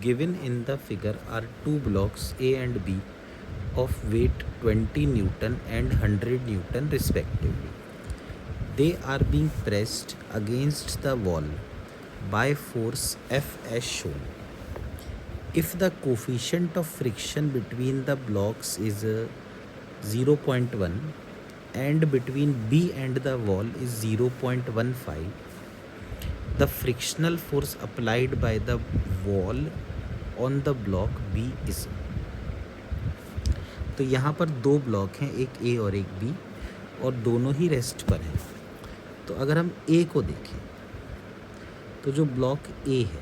Given in the figure are two blocks A and B of weight 20 Newton and 100 Newton respectively. They are being pressed against the wall by force F as shown. If the coefficient of friction between the blocks is 0.1 and between B and the wall is 0.15, the frictional force applied by the wall on the block B is. तो यहाँ पर दो block हैं, एक ए और एक B, और दोनों ही रेस्ट पर हैं. तो अगर हम ए को देखें तो जो ब्लॉक ए है,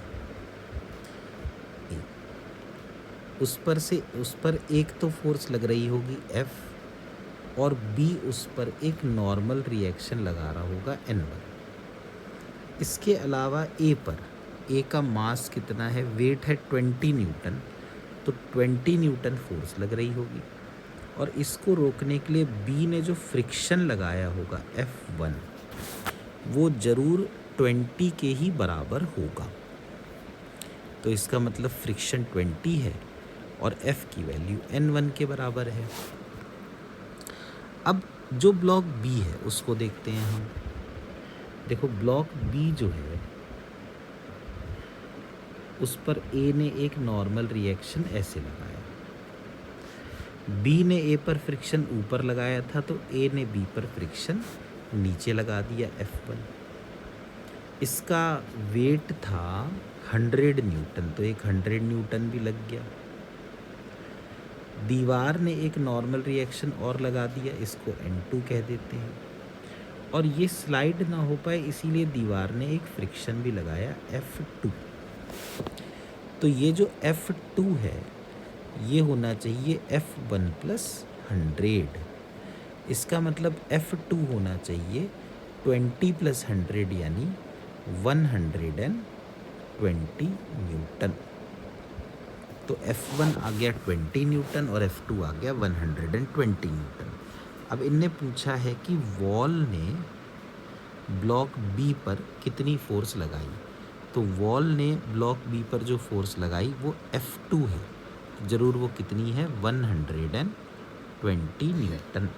उस पर एक तो फोर्स लग रही होगी F, और B उस पर एक नॉर्मल रिएक्शन लगा रहा होगा N1. इसके अलावा ए का मास कितना है, वेट है 20 न्यूटन, तो 20 न्यूटन फोर्स लग रही होगी. और इसको रोकने के लिए B ने जो फ्रिक्शन लगाया होगा F1, वो ज़रूर 20 के ही बराबर होगा. तो इसका मतलब फ्रिक्शन 20 है और F की वैल्यू N1 के बराबर है. अब जो ब्लॉक B है उसको देखते हैं हम. देखो ब्लॉक B जो है उस पर A ने एक नॉर्मल रिएक्शन ऐसे लगाया, B ने A पर फ्रिक्शन ऊपर लगाया था, तो A ने B पर फ्रिक्शन नीचे लगा दिया F1. इसका वेट था 100 न्यूटन, तो एक 100 न्यूटन भी लग गया. दीवार ने एक नॉर्मल रिएक्शन और लगा दिया, इसको N2 कह देते हैं. और ये स्लाइड ना हो पाए इसीलिए दीवार ने एक फ्रिक्शन भी लगाया F2. तो ये जो F2 है ये होना चाहिए F1 + 100. इसका मतलब F2 होना चाहिए 20 + 100 यानी 120 न्यूटन. तो F1 आ गया 20 न्यूटन और F2 आ गया 120 न्यूटन. अब इनने पूछा है कि वॉल ने ब्लॉक B पर कितनी फोर्स लगाई. तो वॉल ने ब्लॉक B पर जो फोर्स लगाई वो F2 है, ज़रूर वो कितनी है, 120 न्यूटन.